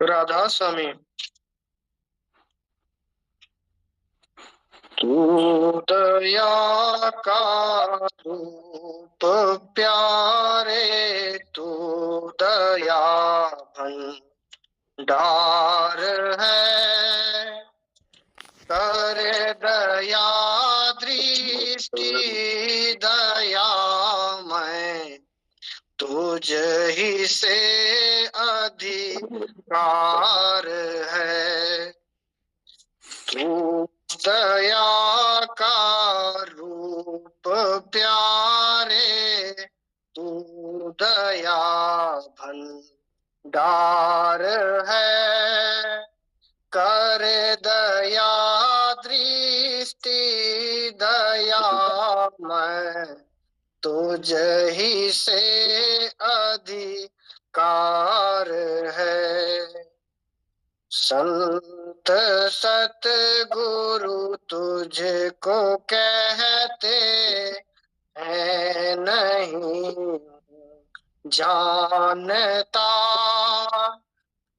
राधा स्वामी। तू दया का रूप प्यारे, तू दया भंडार है। कर दया दृष्टि दया मैं, तुझ ही से अधिकार है। तू दया का रूप प्यारे, तू दया भंडार है। कर दया दृष्टि दया मैं, तुझ ही से अधिकार है। संत सतगुरु तुझको कहते हैं नहीं जानता,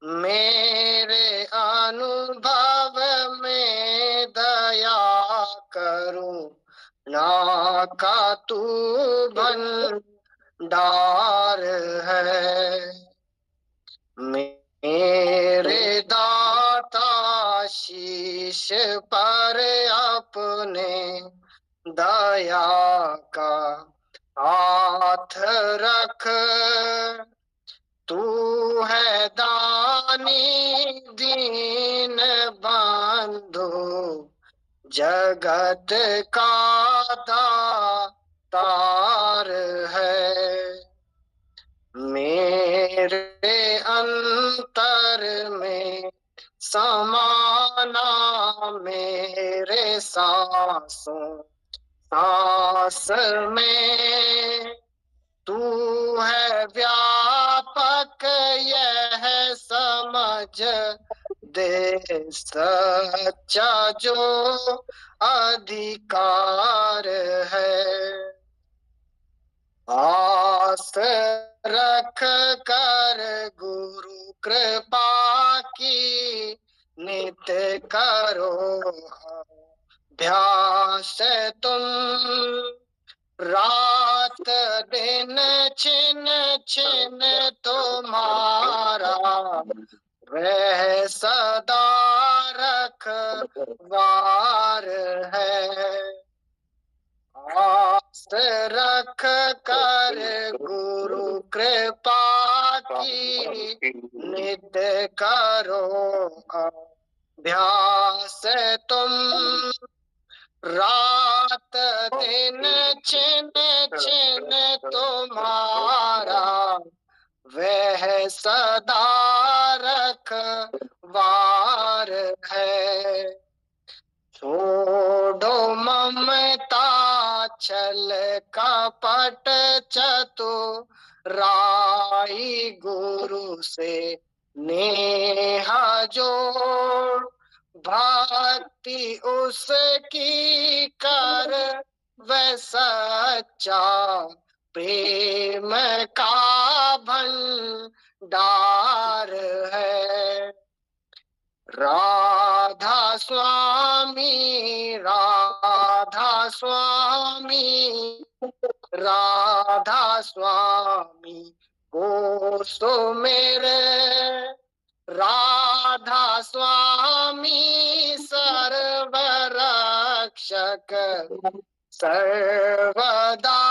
मेरे अनुभव में दया करूं ना का तू भंडार है। मेरे दाता शीश पर अपने दया का हाथ रख, तू है दानी दीन बंधु जगत का दातार है। मेरे अंतर में समाना, मेरे सांसों सांस में, तू है व्यापक यह समझ दे सच्चा जो अधिकार है। आस रख कर गुरु कृपा की नित्य करो अभ्यास तुम, रात दिन छिन छिन तुम्हारा वह सदा रखवार है। आस रख कर गुरु कृपा की नित्य करो अभ्यास तुम, रात दिन छिन छिन तुम्हारा वह सदा रखवार है। छोड़ो ममता छल कपट चतुराई, गुरु से नेहा जोड़, भक्ति उसकी कर वह सच्चा प्रेम का भंडार है। राधा स्वामी राधा स्वामी राधा स्वामी को सो मेरे, राधा स्वामी सर्व रक्षक सर्वदा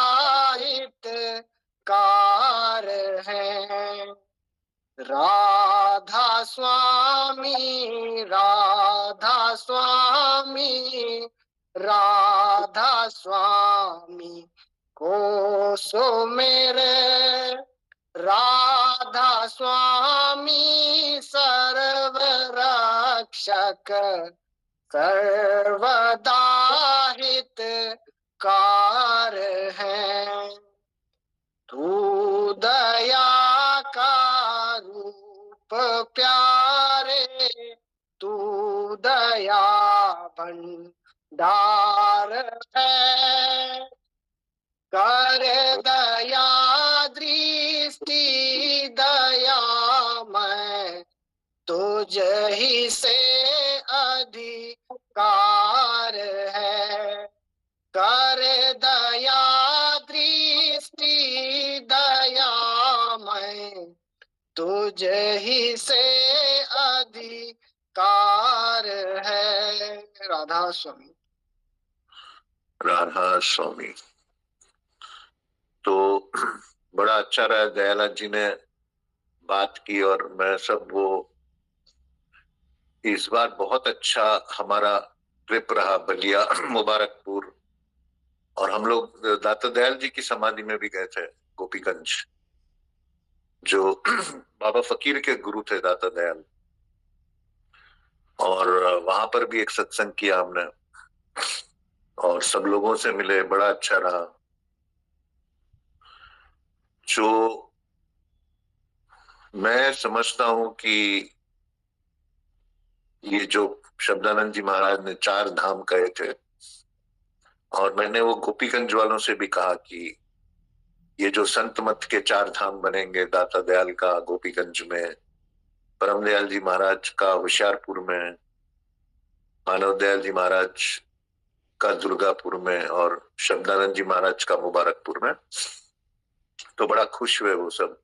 हितकार है। राधा स्वामी राधा स्वामी राधा स्वामी को सो मेरे, राधा स्वामी सर्व रक्षक सर्वदा हितकार है। तू दया का रूप प्यारे, तू दया भंडार है। कर दया दृष्टि दया मैं, तुझ ही से अधिकार है। कर दया दृष्टि दयामय, तुझ ही से अधिकार है। राधा स्वामी। राधा स्वामी। तो बड़ा अच्छा रहा, दयालाल जी ने बात की और मैं सब वो, इस बार बहुत अच्छा हमारा ट्रिप रहा, बलिया मुबारकपुर, और हम लोग दाता दयाल जी की समाधि में भी गए थे, गोपीगंज, जो बाबा फकीर के गुरु थे दाता दयाल, और वहां पर भी एक सत्संग किया हमने और सब लोगों से मिले, बड़ा अच्छा रहा। जो मैं समझता हूं कि ये जो शब्दानंद जी महाराज ने 4 धाम कहे थे, और मैंने वो गोपीगंज वालों से भी कहा कि ये जो संत मत के 4 धाम बनेंगे, दाता दयाल का गोपीगंज में, परम दयाल जी महाराज का होशियारपुर में, मानव दयाल जी महाराज का दुर्गापुर में, और शब्दानंद जी महाराज का मुबारकपुर में, तो बड़ा खुश हुए वो सब।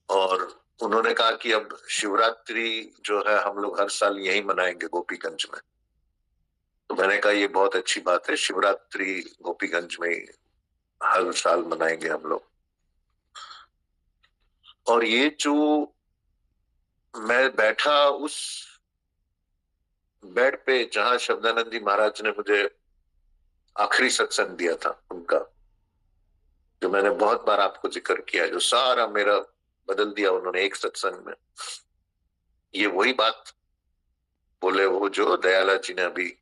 और उन्होंने कहा कि अब शिवरात्रि जो है हम लोग हर साल यही मनाएंगे गोपीगंज में। तो मैंने कहा ये बहुत अच्छी बात है, शिवरात्रि गोपीगंज में हर साल मनाएंगे हम लोग। और ये जो मैं बैठा उस बेड पे जहां शब्दानंद जी महाराज ने मुझे आखिरी सत्संग दिया था उनका, जो मैंने बहुत बार आपको जिक्र किया, जो सारा मेरा बदल दिया उन्होंने एक सत्संग में, ये वही बात बोले वो जो दयाला जी ने अभी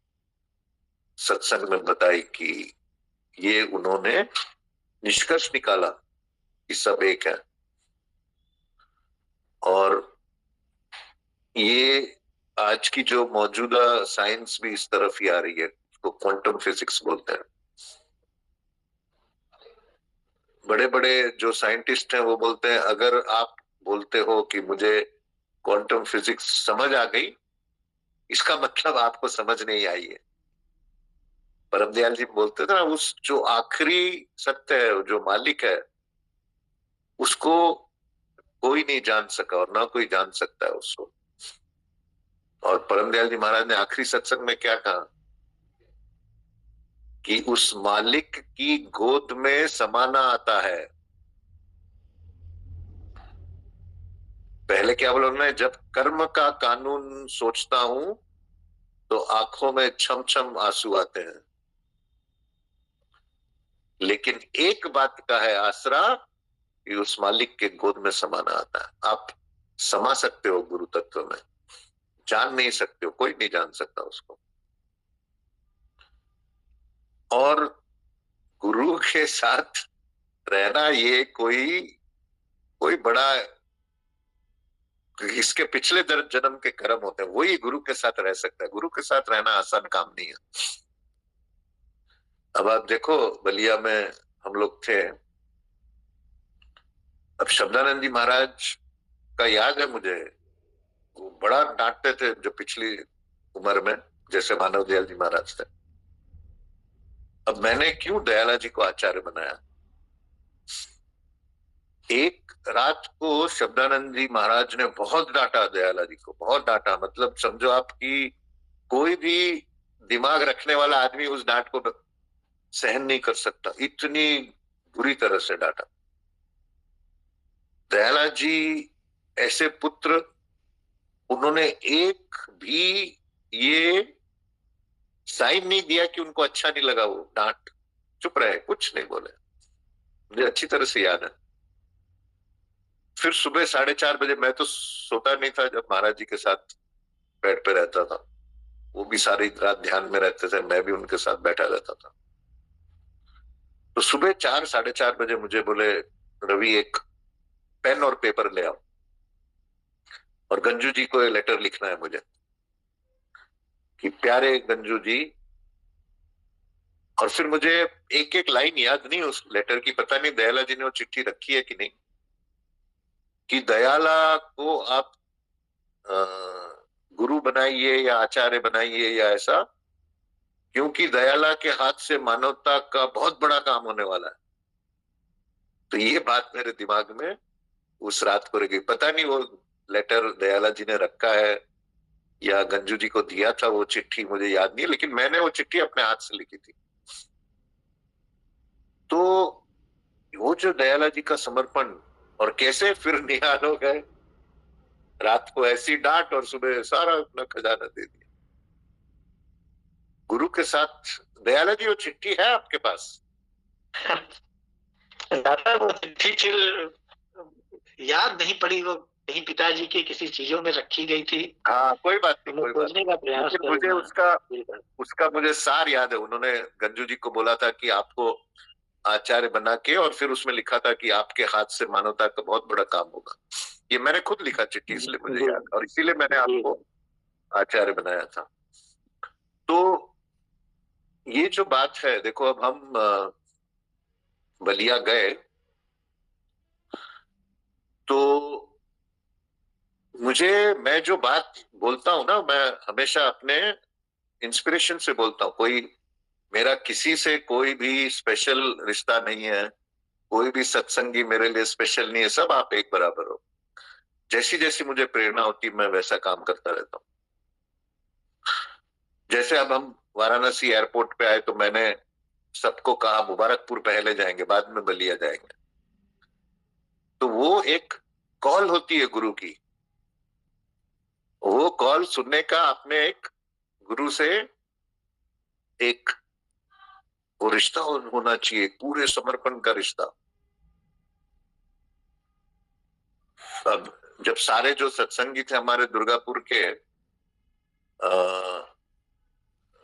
सत्संग में बताई, कि ये उन्होंने निष्कर्ष निकाला कि सब एक है। और ये आज की जो मौजूदा साइंस भी इस तरफ ही आ रही है, उसको क्वांटम फिजिक्स बोलते हैं। बड़े बड़े जो साइंटिस्ट हैं वो बोलते हैं अगर आप बोलते हो कि मुझे क्वांटम फिजिक्स समझ आ गई, इसका मतलब आपको समझ नहीं आई है। परम दयाल जी बोलते थे ना, उस जो आखिरी सत्य है, जो मालिक है, उसको कोई नहीं जान सका और ना कोई जान सकता है उसको। और परम दयाल जी महाराज ने आखिरी सत्संग में क्या कहा कि उस मालिक की गोद में समाना आता है। पहले क्या बोला उन्होंने, जब कर्म का कानून सोचता हूं तो आंखों में छम छम आंसू आते हैं, लेकिन एक बात का है आसरा कि उस मालिक के गोद में समाना आता है। आप समा सकते हो गुरु तत्व में, जान नहीं सकते हो, कोई नहीं जान सकता उसको। और गुरु के साथ रहना ये कोई कोई बड़ा, इसके पिछले जन्म के कर्म होते हैं, वही गुरु के साथ रह सकता है। गुरु के साथ रहना आसान काम नहीं है। अब आप देखो, बलिया में हम लोग थे, अब शब्दानंद जी महाराज का याद है मुझे, वो बड़ा डांटते थे जो पिछली उम्र में, जैसे मानव दयाल जी महाराज थे। अब मैंने क्यों दयाला जी को आचार्य बनाया, एक रात को शब्दानंद जी महाराज ने बहुत डांटा दयाला जी को, बहुत डांटा, मतलब समझो आपकी कोई भी दिमाग रखने वाला आदमी उस डांट को सहन नहीं कर सकता, इतनी बुरी तरह से डांटा। दयाला जी ऐसे पुत्र, उन्होंने एक भी ये साइन नहीं दिया कि उनको अच्छा नहीं लगा वो डांट, चुप रहे, कुछ नहीं बोले, मुझे अच्छी तरह से याद है। फिर सुबह 4:30 बजे, मैं तो सोता नहीं था जब महाराज जी के साथ बेड पे रहता था, वो भी सारी रात ध्यान में रहते थे, मैं भी उनके साथ बैठा रहता था। तो सुबह 4, 4:30 बजे मुझे बोले, रवि एक पेन और पेपर ले आओ और गंजू जी को ये लेटर लिखना है मुझे, कि प्यारे गंजू जी। और फिर मुझे एक एक लाइन याद नहीं उस लेटर की, पता नहीं दयाला जी ने वो चिट्ठी रखी है कि नहीं, कि दयाला को आप गुरु बनाइए या आचार्य बनाइए या ऐसा, क्योंकि दयाला के हाथ से मानवता का बहुत बड़ा काम होने वाला है। तो ये बात मेरे दिमाग में उस रात को रह गई। पता नहीं वो लेटर दयाला जी ने रखा है या गंजू जी को दिया था, वो चिट्ठी मुझे याद नहीं है, लेकिन मैंने वो चिट्ठी अपने हाथ से लिखी थी। तो वो जो दयाला जी का समर्पण, और कैसे फिर निहाल हो गए, रात को ऐसी डांट और सुबह सारा अपना खजाना दे दिया गुरु के साथ। दयाला जी वो चिट्ठी है आपके पास? दादा वो चिट्ठी फिर याद नहीं पड़ी, वो कहीं पिताजी के किसी चीजों में रखी गई थी। हाँ कोई बात नहीं, कोई बात खोजने का प्रयास नहीं। मुझे उसका मुझे सार याद है। उन्होंने गंजू जी को बोला था कि आपको आचार्य बना के, और फिर उसमें लिखा था कि आपके हाथ से मानवता का बहुत बड़ा काम होगा। ये मैंने खुद लिखा चिट्ठी, इसलिए मुझे याद, और इसीलिए मैंने आपको आचार्य बनाया था। तो ये जो बात है, देखो अब हम बलिया गए, तो मैं जो बात बोलता हूं ना, मैं हमेशा अपने इंस्पिरेशन से बोलता हूँ। मेरा किसी से कोई भी स्पेशल रिश्ता नहीं है, कोई भी सत्संगी मेरे लिए स्पेशल नहीं है, सब आप एक बराबर हो। जैसी जैसी मुझे प्रेरणा होती मैं वैसा काम करता रहता हूँ। जैसे अब हम वाराणसी एयरपोर्ट पे आए तो मैंने सबको कहा मुबारकपुर पहले जाएंगे, बाद में बलिया जाएंगे। तो वो एक कॉल होती है गुरु की, वो कॉल सुनने का आपने एक गुरु से एक वो रिश्ता होना चाहिए, पूरे समर्पण का रिश्ता। अब जब सारे जो सत्संगी थे हमारे दुर्गापुर के,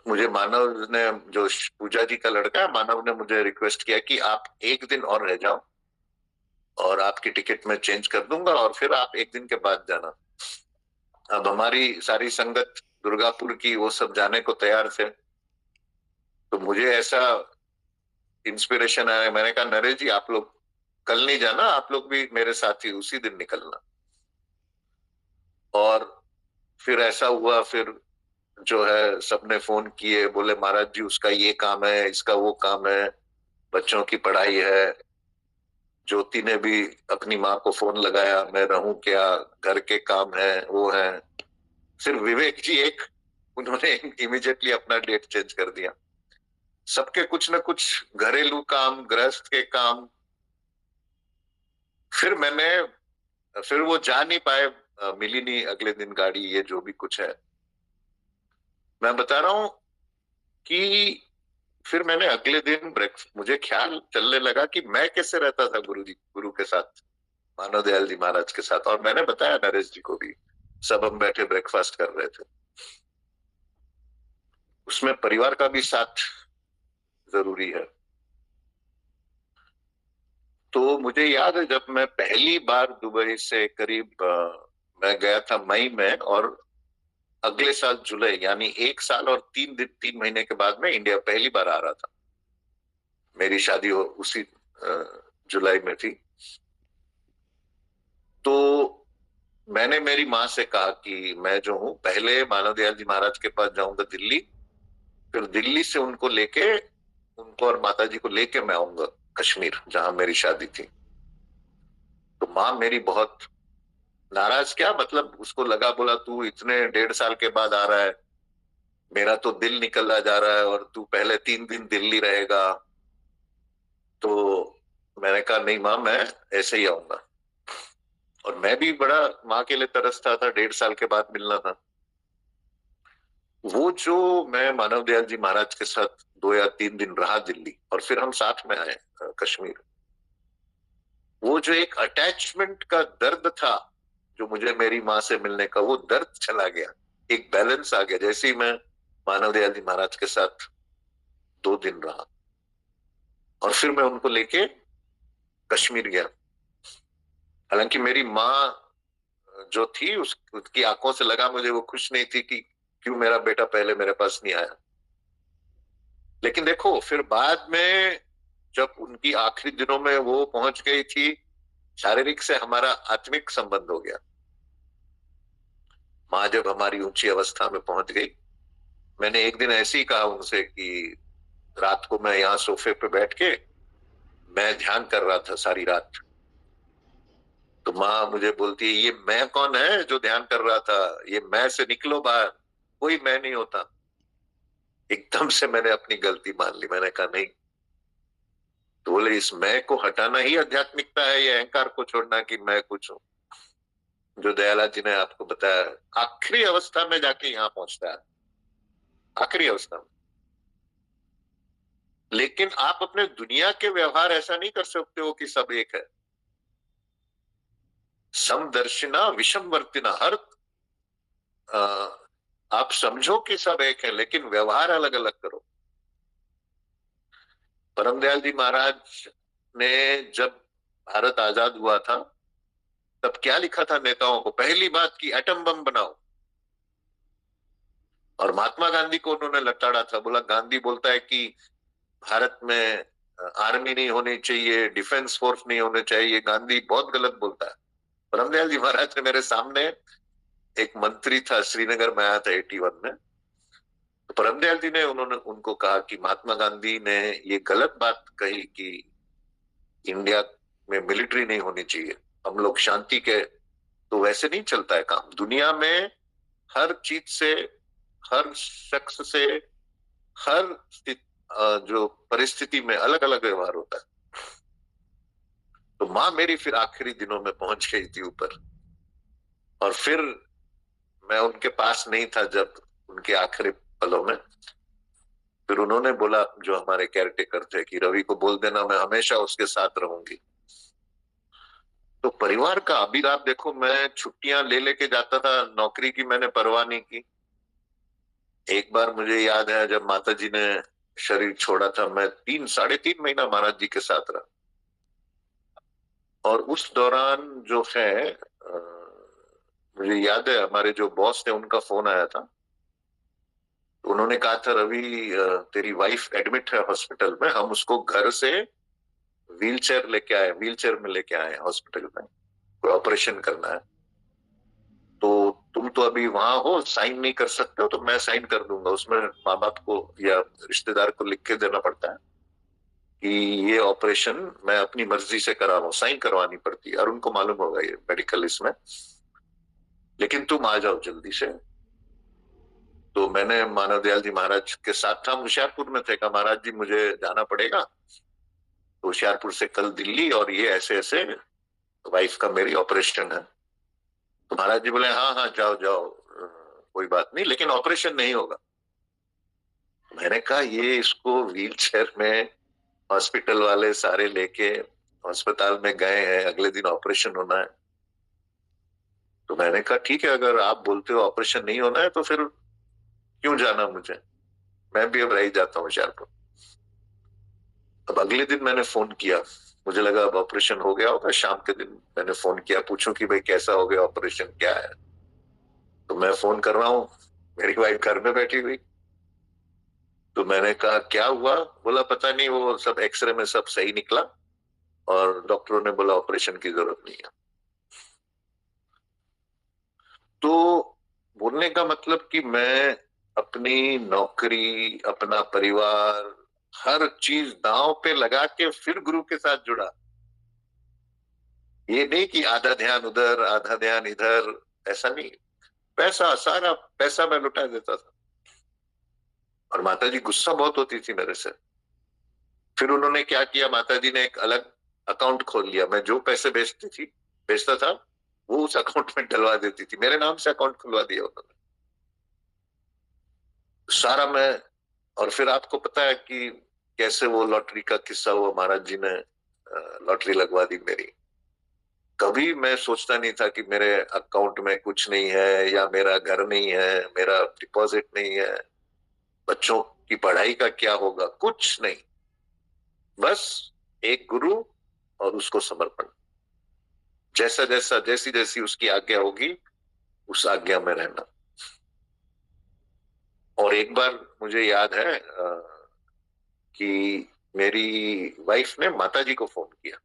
मुझे मानव ने, जो पूजा जी का लड़का है, मानव ने मुझे रिक्वेस्ट किया कि आप एक दिन और रह जाओ और आपकी टिकट मैं चेंज कर दूंगा और फिर आप एक दिन के बाद जाना। अब हमारी सारी संगत दुर्गापुर की वो सब जाने को तैयार थे, तो मुझे ऐसा इंस्पिरेशन आया। मैंने कहा नरेश जी आप लोग कल नहीं जाना, आप लोग भी मेरे साथ ही उसी दिन निकलना। और फिर ऐसा हुआ, फिर जो है सबने फोन किए, बोले महाराज जी उसका ये काम है, इसका वो काम है, बच्चों की पढ़ाई है। ज्योति ने भी अपनी माँ को फोन लगाया, मैं रहूं क्या, घर के काम है, वो है। सिर्फ विवेक जी एक, उन्होंने इमीडिएटली अपना डेट चेंज कर दिया। सबके कुछ न कुछ घरेलू काम, गृहस्थ के काम। फिर वो जा नहीं पाए, मिली नहीं अगले दिन गाड़ी, ये जो भी कुछ है। मैं बता रहा हूं कि फिर मैंने अगले दिन मुझे ख्याल चलने लगा कि मैं कैसे रहता था गुरु के साथ, मानव दयाल जी महाराज के साथ। और मैंने बताया नरेश जी को भी, सब हम बैठे ब्रेकफास्ट कर रहे थे। उसमें परिवार का भी साथ जरूरी है। तो मुझे याद है जब मैं पहली बार दुबई से करीब मैं गया था मई में, और अगले साल जुलाई, यानी 1 साल और 3 महीने के बाद मैं इंडिया पहली बार आ रहा था। मेरी शादी उसी जुलाई में थी। तो मैंने मेरी माँ से कहा कि मैं जो हूँ पहले मानव दयाल जी महाराज के पास जाऊंगा दिल्ली, फिर दिल्ली से उनको और माता जी को लेके मैं आऊंगा कश्मीर, जहां मेरी शादी थी। तो माँ मेरी बहुत नाराज, क्या मतलब, उसको लगा, बोला तू इतने 1.5 साल के बाद आ रहा है, मेरा तो दिल निकला जा रहा है, और तू पहले 3 दिन दिल्ली रहेगा। तो मैंने कहा नहीं माँ, मैं ऐसे ही आऊंगा। और मैं भी बड़ा माँ के लिए तरसता था, 1.5 साल के बाद मिलना था। वो जो मैं मानव दयाल जी महाराज के साथ 2 या 3 दिन रहा दिल्ली, और फिर हम साथ में आए कश्मीर, वो जो एक अटैचमेंट का दर्द था जो मुझे मेरी माँ से मिलने का, वो दर्द चला गया, एक बैलेंस आ गया। जैसे ही मैं मानव दयाल जी महाराज के साथ 2 दिन रहा, और फिर मैं उनको लेके कश्मीर गया। हालांकि मेरी माँ जो थी, उसकी आंखों से लगा मुझे, वो खुश नहीं थी कि क्यों मेरा बेटा पहले मेरे पास नहीं आया। लेकिन देखो फिर बाद में जब उनकी आखिरी दिनों में वो पहुंच गई थी, शारीरिक से हमारा आत्मिक संबंध हो गया। माँ जब हमारी ऊंची अवस्था में पहुंच गई, मैंने एक दिन ऐसे ही कहा उनसे कि रात को मैं यहाँ सोफे पे बैठ के मैं ध्यान कर रहा था सारी रात। तो माँ मुझे बोलती है, ये मैं कौन है जो ध्यान कर रहा था, ये मैं से निकलो बाहर, कोई मैं नहीं होता। एकदम से मैंने अपनी गलती मान ली, मैंने कहा नहीं। तो बोले इस मैं को हटाना ही आध्यात्मिकता है, ये अहंकार को छोड़ना कि मैं कुछ हूँ। जो दयाला जी ने आपको बताया, आखिरी अवस्था में जाके यहाँ पहुंचता है, आखिरी अवस्था में। लेकिन आप अपने दुनिया के व्यवहार ऐसा नहीं कर सकते हो कि सब एक है। समदर्शिना विषमवर्तिना, हर आप समझो कि सब एक है लेकिन व्यवहार अलग अलग करो। परमदयाल जी महाराज ने जब भारत आजाद हुआ था तब क्या लिखा था नेताओं को, पहली बात की एटम बम बनाओ। और महात्मा गांधी को उन्होंने लताड़ा था, बोला गांधी बोलता है कि भारत में आर्मी नहीं होनी चाहिए, डिफेंस फोर्स नहीं होने चाहिए, गांधी बहुत गलत बोलता है। परमदयाल जी महाराज ने मेरे सामने, एक मंत्री था श्रीनगर में आया था 81 में, तो परमदयाल जी ने उन्होंने उनको कहा कि महात्मा गांधी ने ये गलत बात कही कि इंडिया में मिलिट्री नहीं होनी चाहिए, हम लोग शांति के, तो वैसे नहीं चलता है काम। दुनिया में हर चीज से, हर शख्स से, हर जो परिस्थिति में अलग अलग व्यवहार होता है। तो माँ मेरी फिर आखिरी दिनों में पहुंच गई थी ऊपर, और फिर मैं उनके पास नहीं था जब उनके आखिरी पलों में। फिर उन्होंने बोला, जो हमारे केयरटेकर थे, कि रवि को बोल देना मैं हमेशा उसके साथ रहूंगी। तो परिवार का अभी आप देखो, मैं छुट्टियां ले लेके जाता था, नौकरी की मैंने परवाह नहीं की। एक बार मुझे याद है जब माता जी ने शरीर छोड़ा था, मैं 3 साढ़े 3 महीना महाराज जी के साथ रहा। और उस दौरान जो है मुझे याद है हमारे जो बॉस थे उनका फोन आया था। तो उन्होंने कहा था, रवि तेरी वाइफ एडमिट है हॉस्पिटल में, हम उसको घर से व्हीलचेयर लेके आए, व्हीलचेयर में लेके आए हॉस्पिटल में, कोई ऑपरेशन करना है। तो तुम तो अभी वहां हो, साइन नहीं कर सकते हो, तो मैं साइन कर दूंगा। उसमें माँ बाप को या रिश्तेदार को लिख के देना पड़ता है कि ये ऑपरेशन मैं अपनी मर्जी से करा रहा हूँ, साइन करवानी पड़ती है, और उनको मालूम होगा ये मेडिकल इसमें, लेकिन तुम आ जाओ जल्दी से। तो मैंने मानव दयाल जी महाराज के साथ था, होशियारपुर में थे, कहा महाराज जी मुझे जाना पड़ेगा, तो होशियारपुर से कल दिल्ली, और ये ऐसे ऐसे वाइफ का मेरी ऑपरेशन है। तो महाराज जी बोले हाँ हाँ जाओ जाओ, कोई बात नहीं, लेकिन ऑपरेशन नहीं होगा। मैंने कहा ये इसको व्हील चेयर में हॉस्पिटल वाले सारे लेके अस्पताल में गए हैं, अगले दिन ऑपरेशन होना है। तो मैंने कहा ठीक है, अगर आप बोलते हो ऑपरेशन नहीं होना है तो फिर क्यों जाना मुझे, मैं भी अब रह ही जाता हूँ होशियारपुर। अब अगले दिन मैंने फोन किया, मुझे लगा अब ऑपरेशन हो गया होगा। शाम के दिन मैंने फोन किया, पूछूं कि भाई कैसा हो गया ऑपरेशन, क्या है। तो मैं फोन कर रहा हूँ, मेरी वाइफ घर में बैठी हुई। तो मैंने कहा क्या हुआ, बोला पता नहीं, वो सब एक्सरे में सब सही निकला और डॉक्टरों ने बोला ऑपरेशन की जरूरत नहीं है। तो बोलने का मतलब कि मैं अपनी नौकरी, अपना परिवार, हर चीज दांव पे लगा के फिर गुरु के साथ जुड़ा। ये नहीं कि आधा ध्यान उधर आधा ध्यान इधर, ऐसा नहीं। पैसा, सारा पैसा मैं लुटा देता था, और माता जी गुस्सा बहुत होती थी मेरे से। फिर उन्होंने क्या किया, माता जी ने एक अलग अकाउंट खोल लिया, मैं जो पैसे भेजता था वो उस अकाउंट में डलवा देती थी, मेरे नाम से अकाउंट खुलवा दिया उन्होंने सारा। मैं, और फिर आपको पता है कि कैसे वो लॉटरी का किस्सा हुआ, महाराज जी ने लॉटरी लगवा दी मेरी। कभी मैं सोचता नहीं था कि मेरे अकाउंट में कुछ नहीं है, या मेरा घर नहीं है, मेरा डिपॉजिट नहीं है, बच्चों की पढ़ाई का क्या होगा, कुछ नहीं। बस एक गुरु और उसको समर्पण, जैसा जैसा जैसी जैसी उसकी आज्ञा होगी उस आज्ञा में रहना। और एक बार मुझे याद है कि मेरी वाइफ ने माता जी को फोन किया,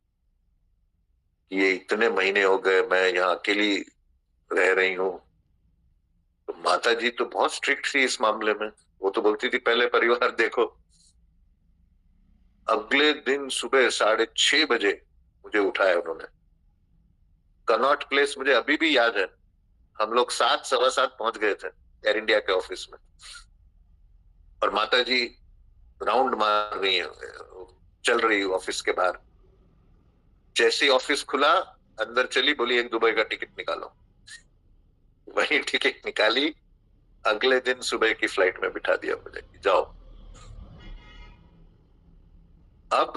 ये इतने महीने हो गए मैं यहाँ अकेली रह रही हूँ, माता जी तो बहुत स्ट्रिक्ट थी इस मामले में। वो तो बोलती थी पहले परिवार देखो। अगले दिन सुबह 6:30 बजे मुझे उठाया उन्होंने। कनॉट प्लेस मुझे अभी भी याद है। हम लोग 7, 7:15 पहुंच गए थे एयर इंडिया के ऑफिस में, और माता जी राउंड मार रही है, चल रही ऑफिस के बाहर। जैसे ही ऑफिस खुला, अंदर चली, बोली एक दुबई का टिकट निकालो। वही टिकट निकाली, अगले दिन सुबह की फ्लाइट में बिठा दिया मुझे कि जाओ। अब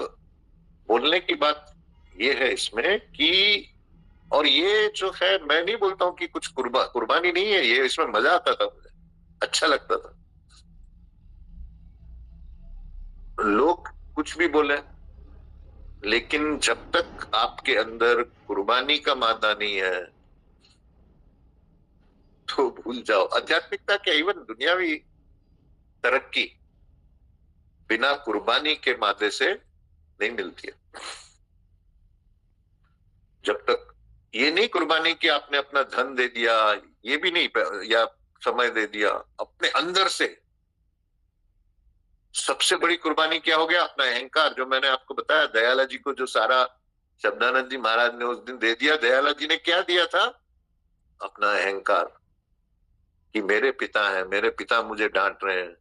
बोलने की बात ये है इसमें कि, और ये जो है, मैं नहीं बोलता हूं कि कुछ कुर्बानी नहीं है ये, इसमें मजा आता था मुझे, अच्छा लगता था। लोग कुछ भी बोले, लेकिन जब तक आपके अंदर कुर्बानी का मादा नहीं है तो भूल जाओ। आध्यात्मिकता के इवन दुनियावी तरक्की बिना कुर्बानी के मादे से नहीं मिलती है। जब तक ये नहीं कुर्बानी कि आपने अपना धन दे दिया, ये भी नहीं, या समय दे दिया, अपने अंदर से सबसे बड़ी कुर्बानी क्या हो गया? अपना अहंकार। जो मैंने आपको बताया, दयाला जी को जो सारा शब्दानंद जी महाराज ने उस दिन दे दिया, दयाला जी ने क्या दिया था? अपना अहंकार, कि मेरे पिता हैं, मेरे पिता मुझे डांट रहे हैं।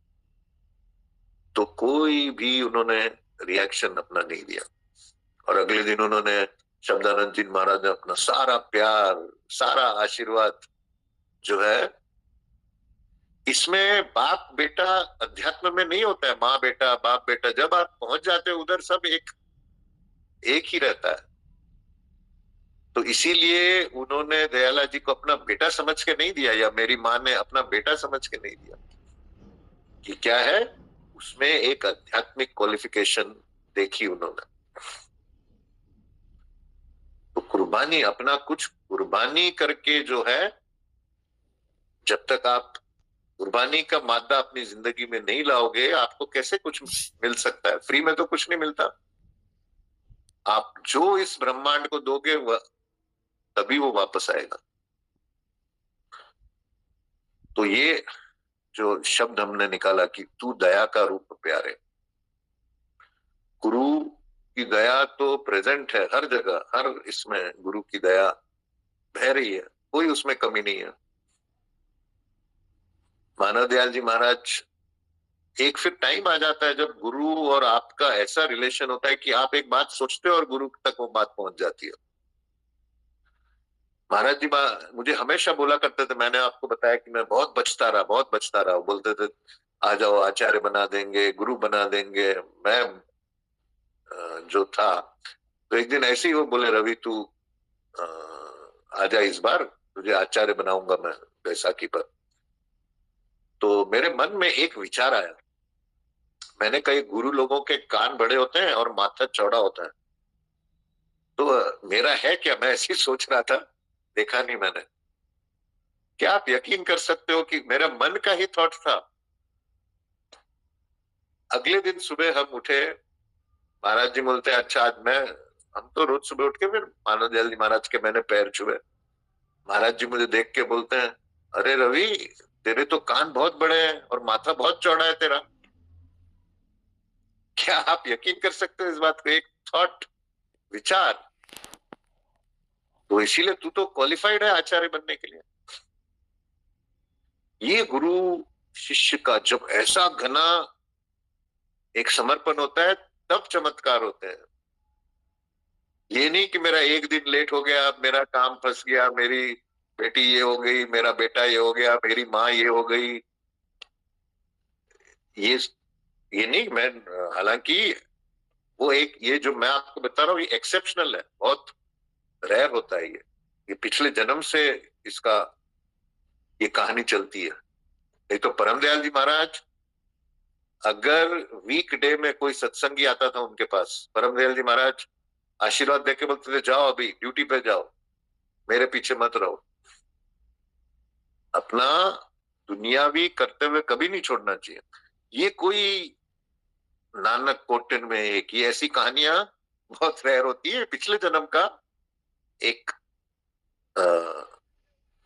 तो कोई भी उन्होंने रिएक्शन अपना नहीं दिया। और अगले दिन उन्होंने, शब्दानंद जी महाराज ने अपना सारा प्यार, सारा आशीर्वाद जो है, इसमें बाप बेटा अध्यात्म में नहीं होता है, माँ बेटा बाप बेटा। जब आप पहुंच जाते हो उधर, सब एक ही रहता है। तो इसीलिए उन्होंने दयाला जी को अपना बेटा समझ के नहीं दिया, या मेरी माँ ने अपना बेटा समझ के नहीं दिया। कि क्या है उसमें? एक आध्यात्मिक क्वालिफिकेशन देखी उन्होंने। तो कुर्बानी, अपना कुछ कुर्बानी करके जो है, जब तक आप कुर्बानी का मादा अपनी जिंदगी में नहीं लाओगे, आपको कैसे कुछ मिल सकता है? फ्री में तो कुछ नहीं मिलता। आप जो इस ब्रह्मांड को दोगे वह तभी वो वापस आएगा। तो ये जो शब्द हमने निकाला कि तू दया का रूप प्यारे, गुरु की दया तो प्रेजेंट है हर जगह, हर इसमें गुरु की दया बह रही है, कोई उसमें कमी नहीं है। मानव दयाल जी महाराज, एक फिर टाइम आ जाता है जब गुरु और आपका ऐसा रिलेशन होता है कि आप एक बात सोचते हो और गुरु तक वो बात पहुंच जाती है। महाराज जी मुझे हमेशा बोला करते थे, मैंने आपको बताया कि मैं बहुत बचता रहा, बोलते थे आ जाओ आचार्य बना देंगे, गुरु बना देंगे। मैं जो था, तो एक दिन ऐसे ही वो बोले, रवि तू आजा, इस बार तुझे आचार्य बनाऊंगा मैं बैसाखी पर। तो मेरे मन में एक विचार आया। मैंने कही गुरु लोगों के कान बड़े होते हैं और माथा चौड़ा होता है। तो मेरा है क्या? मैं ऐसे ही सोच रहा था, देखा नहीं मैंने। क्या आप यकीन कर सकते हो कि मेरा मन का ही थॉट था? अगले दिन सुबह हम उठे, महाराज जी बोलते हैं अच्छा आज मैं, हम तो रोज सुबह उठ के फिर मानव दयाल जी महाराज के मैंने पैर छुए। महाराज जी मुझे देख के बोलते हैं, अरे रवि, तेरे तो कान बहुत बड़े हैं और माथा बहुत चौड़ा है तेरा। क्या आप यकीन कर सकते हो इस बात को? एक थॉट, विचार। तो इसीलिए तू तो क्वालिफाइड है आचार्य बनने के लिए। ये गुरु शिष्य का जब ऐसा घना एक समर्पण होता है, तब चमत्कार होते हैं। ये नहीं कि मेरा एक दिन लेट हो गया, मेरा काम फंस गया, मेरी बेटी ये हो गई, मेरा बेटा ये हो गया, मेरी माँ ये हो गई। ये ये नहीं, मैं, हालांकि वो एक, ये जो मैं आपको बता रहा हूँ ये एक्सेप्शनल है, बहुत रेयर होता है। ये पिछले जन्म से इसका ये कहानी चलती है। नहीं तो परम दयाल जी महाराज, अगर वीक डे में कोई सत्संगी आता था उनके पास, परम दयाल जी महाराज आशीर्वाद देके बोलते थे जाओ अभी ड्यूटी पे जाओ, मेरे पीछे मत रहो। अपना दुनियावी कर्तव्य कभी नहीं छोड़ना चाहिए। ये कोई नानक कोटन में एक, ये ऐसी कहानियां बहुत रेयर होती है। पिछले जन्म का एक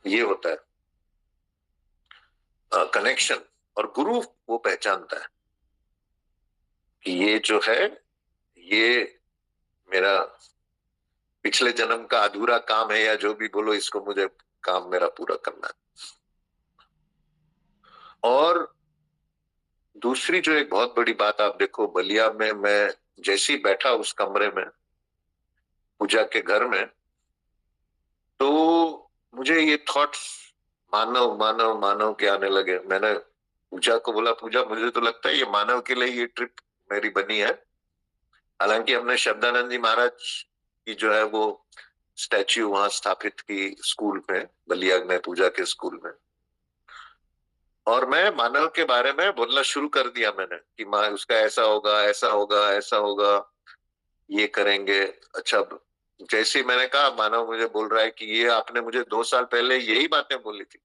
ये होता है। कनेक्शन, और गुरु वो पहचानता है कि ये जो है, ये मेरा पिछले जन्म का अधूरा काम है, या जो भी बोलो, इसको मुझे काम मेरा पूरा करना है। और दूसरी जो एक बहुत बड़ी बात, आप देखो बलिया में मैं जैसे ही बैठा उस कमरे में, पूजा के घर में, तो मुझे ये थॉट्स मानव मानव मानव के आने लगे। मैंने पूजा को बोला, पूजा मुझे तो लगता है ये मानव के लिए ये ट्रिप मेरी बनी है। हालांकि हमने शब्दानंद जी महाराज की जो है वो स्टैच्यू वहां स्थापित की स्कूल में, बलिया में पूजा के स्कूल में, और मैं मानव के बारे में बोलना शुरू कर दिया मैंने कि माँ उसका ऐसा होगा, ऐसा होगा, ऐसा होगा, ये करेंगे। अच्छा, जैसे ही मैंने कहा, मानव मुझे बोल रहा है कि ये आपने मुझे 2 साल पहले यही बातें बोली थी।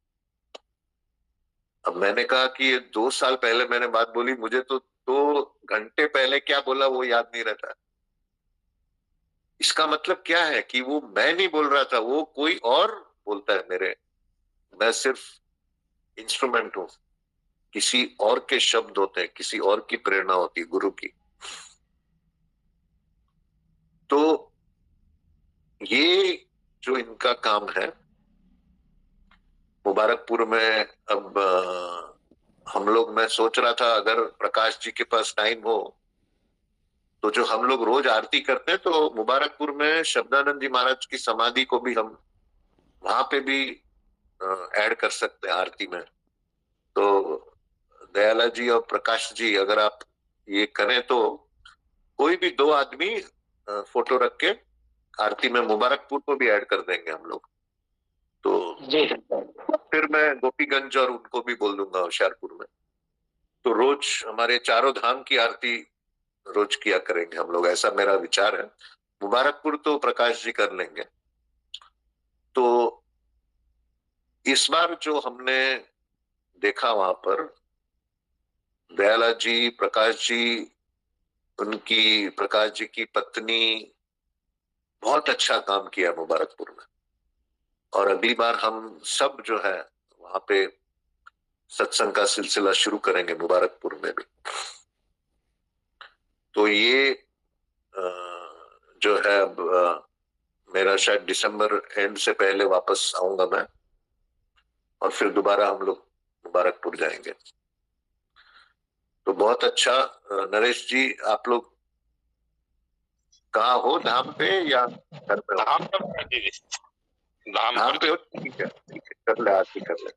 अब मैंने कहा कि ये 2 साल पहले मैंने बात बोली, मुझे तो 2 घंटे पहले क्या बोला वो याद नहीं रहता। इसका मतलब क्या है कि वो मैं नहीं बोल रहा था, वो कोई और बोलता है मेरे, मैं सिर्फ इंस्ट्रूमेंट हूं। किसी और के शब्द होते हैं, किसी और की प्रेरणा होती है, गुरु की। तो ये जो इनका काम है मुबारकपुर में, अब हम लोग, मैं सोच रहा था अगर प्रकाश जी के पास टाइम हो तो जो हम लोग रोज आरती करते हैं, तो मुबारकपुर में शब्दानंद जी महाराज की समाधि को भी हम वहां पे भी ऐड कर सकते हैं आरती में। तो दयाला जी और प्रकाश जी, अगर आप ये करें तो कोई भी 2 आदमी फोटो रख के आरती में मुबारकपुर को भी ऐड कर देंगे हम लोग। तो जी फिर मैं गोपीगंज और उनको भी बोल दूंगा होशियारपुर में। तो रोज हमारे चारों धाम की आरती रोज किया करेंगे हम लोग, ऐसा मेरा विचार है। मुबारकपुर तो प्रकाश जी कर लेंगे। तो इस बार जो हमने देखा वहां पर, दयाला जी, प्रकाश जी, उनकी प्रकाश जी की पत्नी, बहुत अच्छा काम किया मुबारकपुर में। और अगली बार हम सब जो है वहां पे सत्संग का सिलसिला शुरू करेंगे मुबारकपुर में भी। तो ये जो है अब मेरा शायद दिसंबर एंड से पहले वापस आऊंगा मैं, और फिर दोबारा हम लोग मुबारकपुर जाएंगे। तो बहुत अच्छा। नरेश जी, आप लोग कहाँ हो, धाम पे या घर पे हो? धाम पे धाम पे हो, ठीक है, कर ले, आरती कर ले।